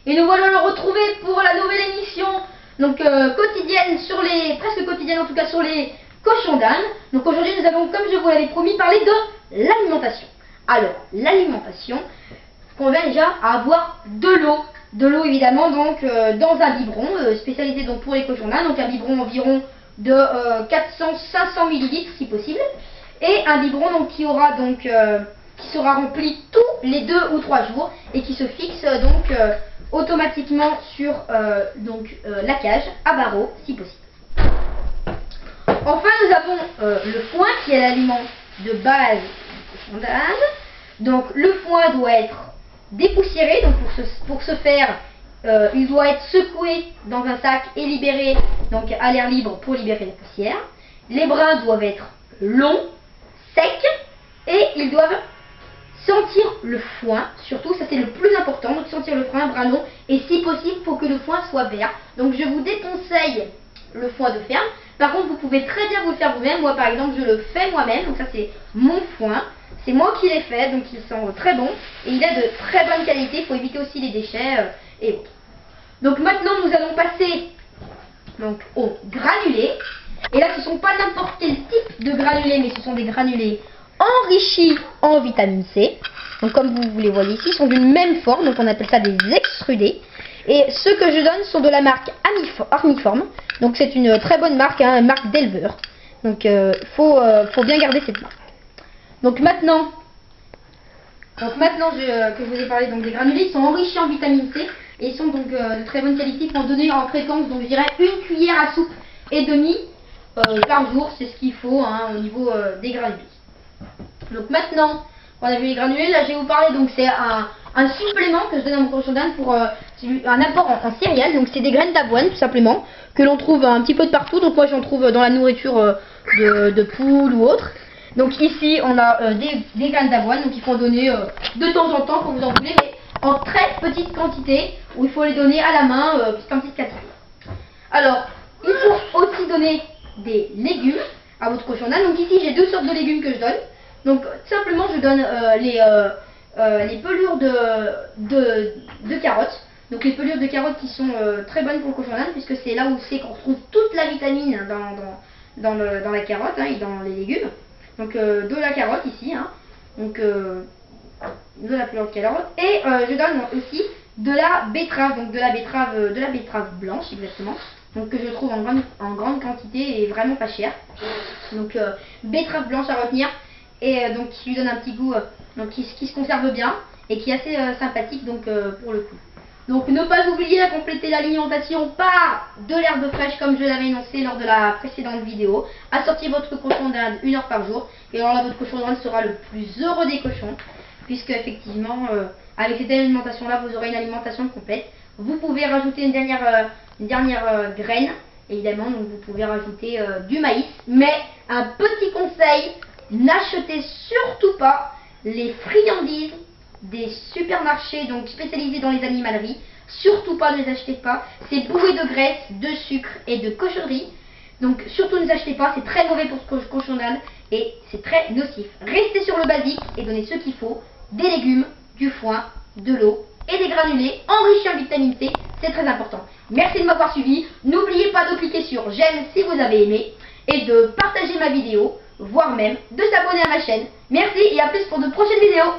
Et nous voilà le retrouver pour la nouvelle émission, donc quotidienne sur les, presque quotidienne en tout cas sur les cochons d'âne. Donc aujourd'hui nous allons, comme je vous l'avais promis, parler de l'alimentation. Alors l'alimentation, on va déjà avoir de l'eau évidemment, donc dans un biberon spécialisé donc pour les cochons d'âne, donc un biberon environ de 400-500 ml si possible, et un biberon donc qui aura donc qui sera rempli tous les 2 ou 3 jours et qui se fixe donc automatiquement sur la cage à barreaux si possible. Enfin nous avons le foin qui est l'aliment de base du cochon d'âne. Donc le foin doit être dépoussiéré, donc pour ce faire il doit être secoué dans un sac et libéré donc à l'air libre pour libérer la poussière. Les brins doivent être longs, secs, et ils doivent sentir le foin, surtout ça c'est le plus important, donc sentir le foin, brin long, et si possible il faut que le foin soit vert. Donc je vous déconseille le foin de ferme. Par contre vous pouvez très bien vous le faire vous-même. Moi par exemple je le fais moi-même, donc ça c'est mon foin, c'est moi qui l'ai fait, donc il sent très bon et il est de très bonne qualité. Il faut éviter aussi les déchets et autres. Donc maintenant nous allons passer donc aux granulés. Et là ce ne sont pas n'importe quel type de granulés, mais ce sont des granulés enrichis en vitamine C. Donc comme vous les voyez ici, ils sont d'une même forme, donc on appelle ça des extrudés. Et ceux que je donne sont de la marque Armiform. Donc c'est une très bonne marque, hein, une marque d'éleveur. Donc faut bien garder cette marque. Donc maintenant que je vous ai parlé donc des granulés, ils sont enrichis en vitamine C et ils sont donc de très bonne qualité. Ils sont donnés en fréquence, donc je dirais 1 cuillère à soupe et demi par jour, c'est ce qu'il faut hein, au niveau des granulés. Donc maintenant on a vu les granulés, là je vais vous parler, donc c'est un supplément que je donne à mon cochon d'âne pour un apport en céréales. Donc c'est des graines d'avoine tout simplement, que l'on trouve un petit peu de partout. Donc moi j'en trouve dans la nourriture de poules ou autre. Donc ici on a des graines d'avoine, donc il faut en donner de temps en temps quand vous en voulez, mais en très petite quantité, où il faut les donner à la main, en petite quantité. Alors il faut aussi donner des légumes à votre cochon d'âne. Donc ici j'ai 2 sortes de légumes que je donne. Donc simplement je donne les pelures de carottes. Donc les pelures de carottes qui sont très bonnes pour le cochon d'âne, puisque c'est là où c'est qu'on retrouve toute la vitamine dans la carotte hein, et dans les légumes. Donc de la carotte ici, hein. Donc de la pelure de carotte. Et je donne aussi de la betterave, donc de la betterave blanche exactement. Donc que je trouve en grande quantité et vraiment pas cher. Donc betterave blanche à retenir. Et donc qui lui donne un petit goût donc qui se conserve bien et qui est assez sympathique donc pour le coup. Donc ne pas oublier de compléter l'alimentation par de l'herbe fraîche comme je l'avais énoncé lors de la précédente vidéo. Assortir votre cochon d'Inde 1 heure par jour et alors là votre cochon d'Inde sera le plus heureux des cochons, puisque effectivement avec cette alimentation là vous aurez une alimentation complète. Vous pouvez rajouter une dernière graine évidemment, donc vous pouvez rajouter du maïs, mais un petit conseil: n'achetez surtout pas les friandises des supermarchés donc spécialisés dans les animaleries. Surtout pas, ne les achetez pas. C'est bourré de graisse, de sucre et de cochonnerie. Donc surtout ne les achetez pas, c'est très mauvais pour ce cochon d'âne et c'est très nocif. Restez sur le basique et donnez ce qu'il faut: des légumes, du foin, de l'eau et des granulés enrichis en vitamine C, c'est très important. Merci de m'avoir suivi. N'oubliez pas de cliquer sur j'aime si vous avez aimé et de partager ma vidéo, voire même de s'abonner à ma chaîne. Merci et à plus pour de prochaines vidéos.